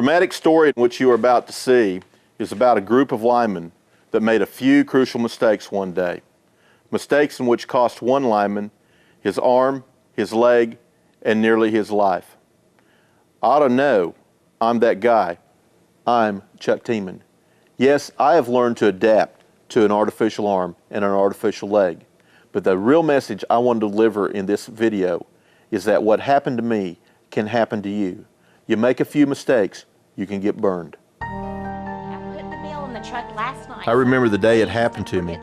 dramatic story which you are about to see is about a group of linemen that made a few crucial mistakes one day. Mistakes in which cost one lineman his arm, his leg, and nearly his life. I ought to know I'm that guy. I'm Chuck Tiemann. Yes, I have learned to adapt to an artificial arm and an artificial leg. But the real message I want to deliver in this video is that what happened to me can happen to you. You make a few mistakes, you can get burned. I put the bill in the truck last night. I remember the day it happened to me.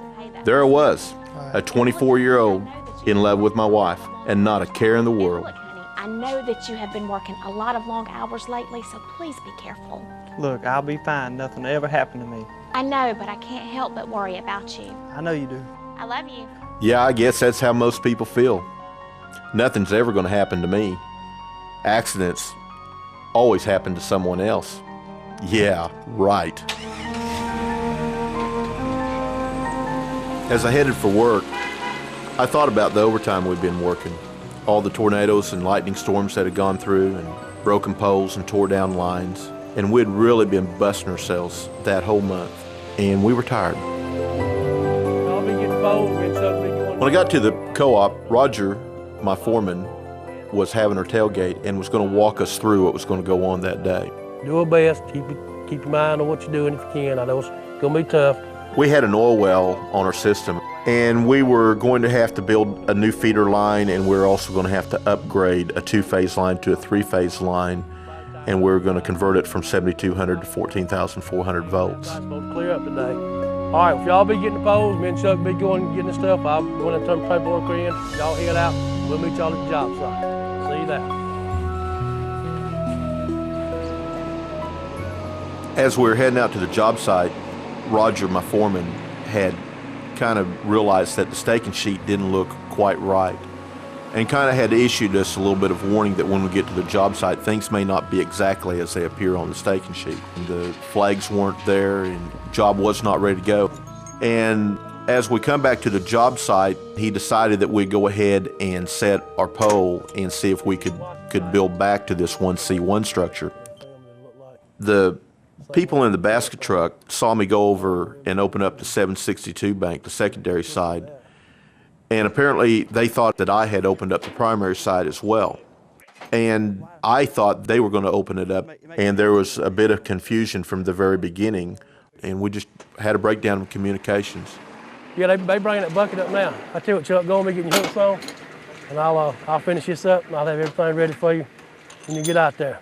There I was, a 24-year-old in love with my wife and not a care in the world. Look, honey, I know that you have been working a lot of long hours lately, so please be careful. Look, I'll be fine. Nothing will ever happen to me. I know, but I can't help but worry about you. I know you do. I love you. Yeah, I guess that's how most people feel. Nothing's ever going to happen to me. Accidents always happen to someone else. Yeah, right. As I headed for work, I thought about the overtime we'd been working. All the tornadoes and lightning storms that had gone through, and broken poles and tore down lines. And we'd really been busting ourselves that whole month. And we were tired. When I got to the co-op, Roger, my foreman, was having her tailgate and was going to walk us through what was going to go on that day. Do our best. Keep your mind on what you're doing if you can. I know it's going to be tough. We had an oil well on our system, and we were going to have to build a new feeder line, and we were also going to have to upgrade a 2-phase line to a 3-phase line, and we were going to convert it from 7,200 to 14,400 volts. It's supposed to clear up today. All right, if y'all be getting the poles, me and Chuck be going and getting the stuff, I'll go in and turn the paperwork in. Y'all head out. We'll meet y'all at the job site. See you there. As we were heading out to the job site, Roger, my foreman, had kind of realized that the staking sheet didn't look quite right, and kind of had issued us a little bit of warning that when we get to the job site, things may not be exactly as they appear on the staking sheet. The flags weren't there, and the job was not ready to go. And as we come back to the job site, he decided that we'd go ahead and set our pole and see if we could build back to this 1C1 structure. The people in the basket truck saw me go over and open up the 762 bank, the secondary side, and apparently they thought that I had opened up the primary side as well. And I thought they were going to open it up, and there was a bit of confusion from the very beginning, and we just had a breakdown of communications. Yeah, they bringing that bucket up now. I tell you what, Chuck, go and be getting your hooks on, and I'll finish this up, and I'll have everything ready for you when you get out there.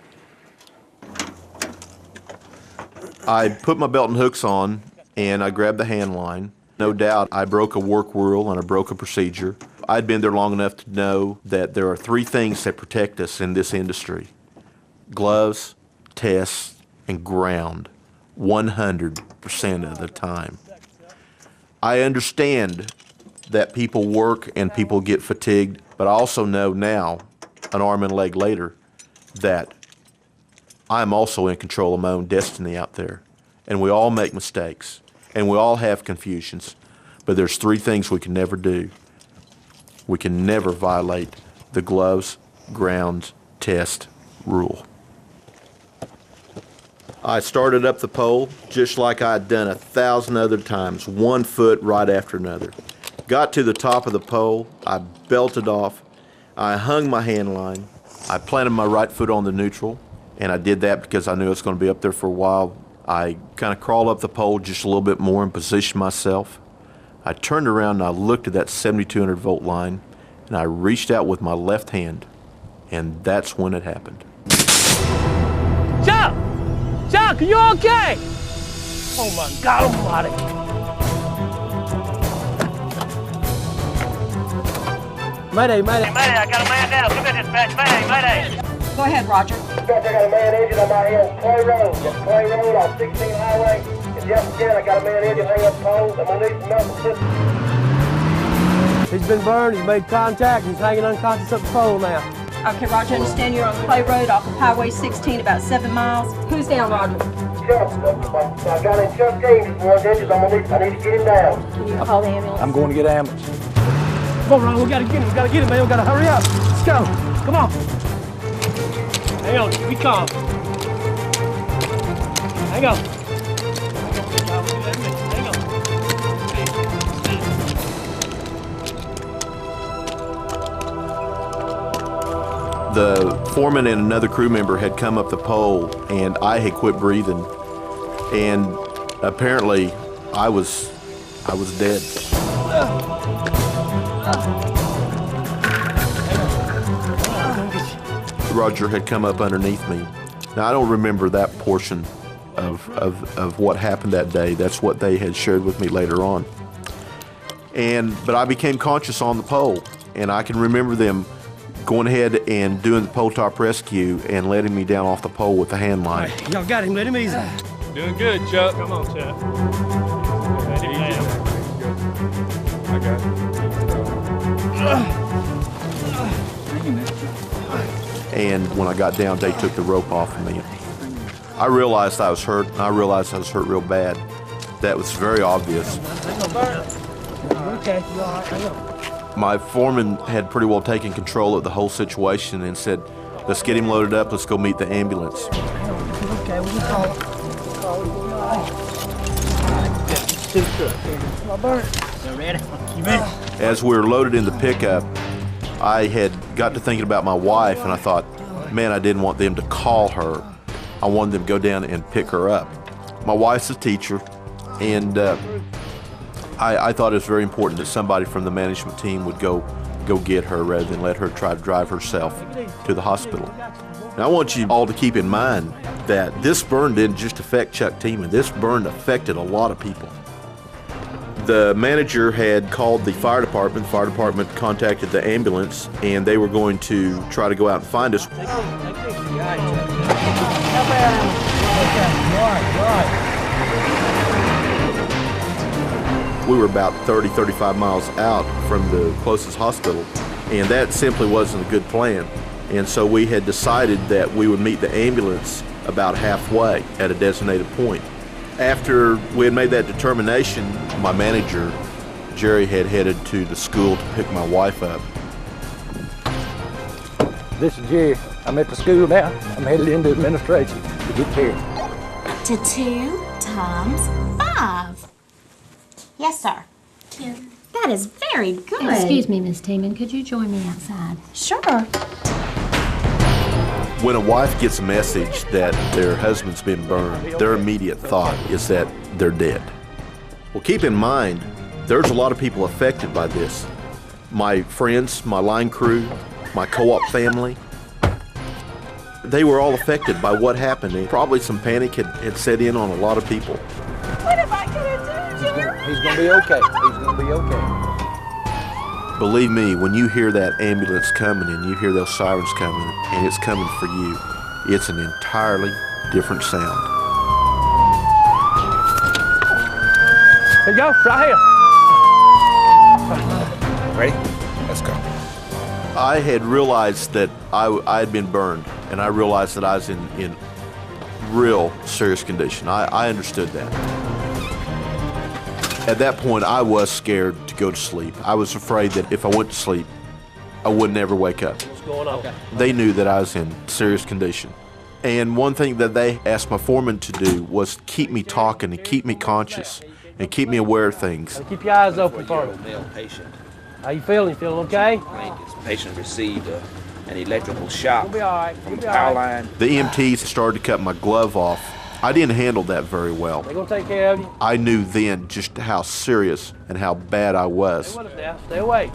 I put my belt and hooks on, and I grabbed the hand line. No doubt, I broke a work rule and I broke a procedure. I'd been there long enough to know that there are 3 things that protect us in this industry: gloves, tests, and ground, 100% of the time. I understand that people work and people get fatigued, but I also know now, an arm and leg later, that I'm also in control of my own destiny out there. And we all make mistakes, and we all have confusions, but there's 3 things we can never do. We can never violate the gloves, grounds, test rule. I started up the pole just like I'd done 1,000 other times, 1 foot right after another. Got to the top of the pole, I belted off, I hung my hand line, I planted my right foot on the neutral, and I did that because I knew it was going to be up there for a while. I kind of crawled up the pole just a little bit more and positioned myself. I turned around and I looked at that 7,200 volt line, and I reached out with my left hand, and that's when it happened. Chuck! Chuck, are you okay? Oh my God almighty. Mayday, mayday. Mayday, I got a man down. Come in, dispatch. Mayday, mayday. Go ahead, Roger. I got a man injured on my hill, Clay Road. Just Clay Road on 16 Highway. And just again, I got a man injured, hang up poles. I'm gonna need some medical assistance. He's been burned, he's made contact, he's hanging unconscious up the pole now. Okay, Roger, I understand you're on Clay Road off of Highway 16, about 7 miles. Who's down, Roger? Chuck, I got in Chuck James, one's injured. I need to get him down. Can you call the ambulance? I'm going to get an ambulance. Come on, Ron, we gotta get him, man. We gotta hurry up. Let's go. Come on. Hang on, be calm. Hang on. The foreman and another crew member had come up the pole, and I had quit breathing, and apparently I was dead. Roger had come up underneath me. Now, I don't remember that portion of what happened that day. That's what they had shared with me later on. But I became conscious on the pole, and I can remember them going ahead and doing the pole top rescue and letting me down off the pole with the hand line. Right, y'all got him. Let him easy. Doing good, Chuck. Come on, Chuck. Let him down. I got it. And when I got down, they took the rope off of me. I realized I was hurt, and I realized I was hurt real bad. That was very obvious. Okay, you all right? Hang on. My foreman had pretty well taken control of the whole situation and said, let's get him loaded up, let's go meet the ambulance. Okay, we can call it. As we were loaded in the pickup, I had got to thinking about my wife, and I thought, man, I didn't want them to call her. I wanted them to go down and pick her up. My wife's a teacher, and I thought it was very important that somebody from the management team would go get her rather than let her try to drive herself to the hospital. Now, I want you all to keep in mind that this burn didn't just affect Chuck Tiemann. This burn affected a lot of people. The manager had called the fire department. The fire department contacted the ambulance, and they were going to try to go out and find us. We were about 30, 35 miles out from the closest hospital, and that simply wasn't a good plan. And so we had decided that we would meet the ambulance about halfway at a designated point. After we had made that determination, my manager, Jerry, had headed to the school to pick my wife up. This is Jerry. I'm at the school now. I'm headed into administration to get care. To 2 times 5. Yes, sir. That is very good. Excuse me, Miss Tiemann, could you join me outside? Sure. When a wife gets a message that their husband's been burned, their immediate thought is that they're dead. Well, keep in mind, there's a lot of people affected by this. My friends, my line crew, my co-op family, they were all affected by what happened, and probably some panic had set in on a lot of people. What am I gonna do, Jerry? He's gonna be okay. He's gonna be okay. Believe me, when you hear that ambulance coming and you hear those sirens coming and it's coming for you, it's an entirely different sound. Here you go, right here. Ready? Let's go. I had realized that I had been burned, and I realized that I was in real serious condition. I understood that. At that point, I was scared to go to sleep. I was afraid that if I went to sleep, I would never wake up. What's going on? Okay. They knew that I was in serious condition. And one thing that they asked my foreman to do was keep me talking and keep me conscious and keep me aware of things. Keep your eyes open for me. Male patient. How you feeling? You feeling okay? This patient received an electrical shock You'll be all right. from You'll the be power all right. line. The EMTs started to cut my glove off. I didn't handle that very well. They're gonna take care of you. I knew then just how serious and how bad I was. Stay with us now. Stay away.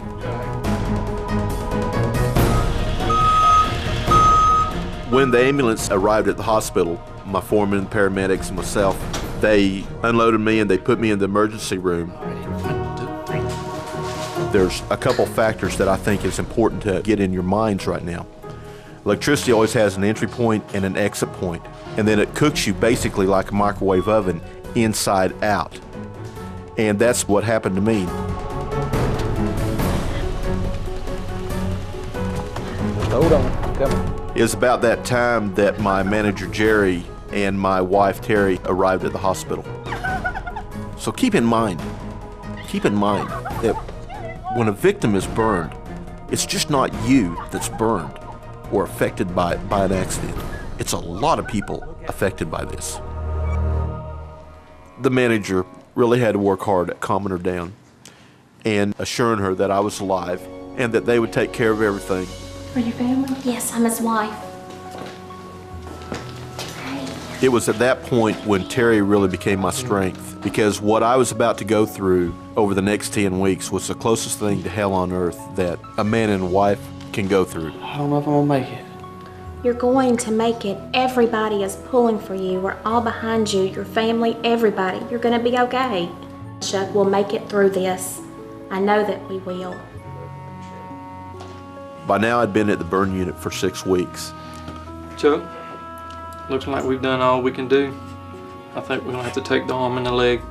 When the ambulance arrived at the hospital, my foreman, paramedics, and myself, they unloaded me and they put me in the emergency room. There's a couple factors that I think is important to get in your minds right now. Electricity always has an entry point and an exit point, and then it cooks you basically like a microwave oven inside out. And that's what happened to me. Hold on. Come. It was about that time that my manager Jerry and my wife Terry arrived at the hospital. So keep in mind that when a victim is burned, it's just not you that's burned or affected by an accident. It's a lot of people affected by this. The manager really had to work hard at calming her down and assuring her that I was alive and that they would take care of everything. Are you family? Yes, I'm his wife. It was at that point when Terry really became my strength, because what I was about to go through over the next 10 weeks was the closest thing to hell on earth that a man and a wife can go through. I don't know if I'm gonna make it. You're going to make it. Everybody is pulling for you. We're all behind you, your family, everybody. You're going to be okay. Chuck, we'll make it through this. I know that we will. By now, I'd been at the burn unit for 6 weeks. Chuck, looks like we've done all we can do. I think we're gonna have to take the arm and the leg.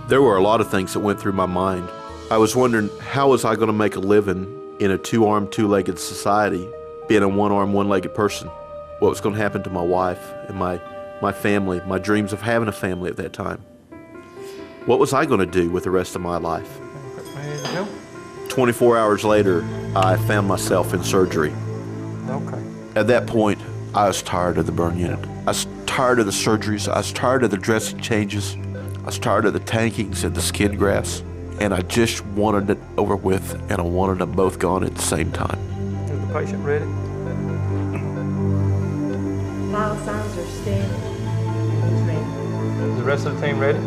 There were a lot of things that went through my mind. I was wondering, how was I going to make a living in a two-armed, two-legged society, being a one-armed, one-legged person? What was going to happen to my wife and my family, my dreams of having a family at that time? What was I going to do with the rest of my life? Ready to go? 24 hours later, I found myself in surgery. Okay. At that point, I was tired of the burn unit. I was tired of the surgeries. I was tired of the dressing changes. I was tired of the tankings and the skin grafts. And I just wanted it over with, and I wanted them both gone at the same time. Is the patient ready? Vital signs are steady. Is the rest of the team ready?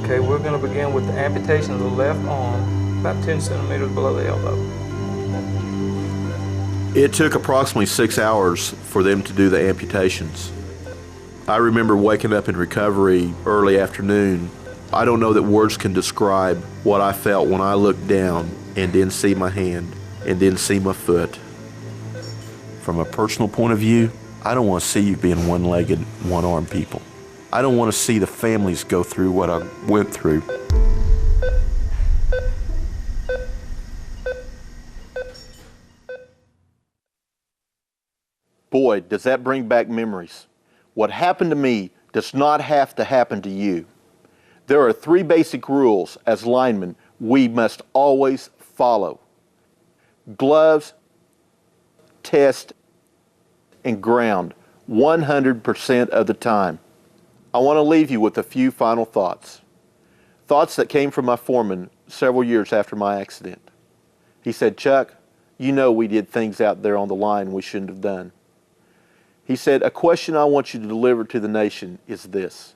Okay, we're going to begin with the amputation of the left arm, about 10 centimeters below the elbow. It took approximately 6 hours for them to do the amputations. I remember waking up in recovery early afternoon. I don't know that words can describe what I felt when I looked down and didn't see my hand and didn't see my foot. From a personal point of view, I don't want to see you being one-legged, one-armed people. I don't want to see the families go through what I went through. Boy, does that bring back memories. What happened to me does not have to happen to you. There are 3 basic rules as linemen we must always follow. Gloves, test, and ground 100% of the time. I want to leave you with a few final thoughts. Thoughts that came from my foreman several years after my accident. He said, "Chuck, you know we did things out there on the line we shouldn't have done." He said, "A question I want you to deliver to the nation is this.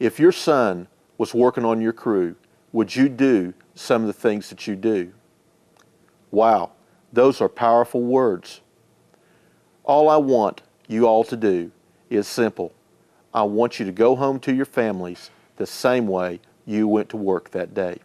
If your son was working on your crew, would you do some of the things that you do?" Wow, those are powerful words. All I want you all to do is simple. I want you to go home to your families the same way you went to work that day.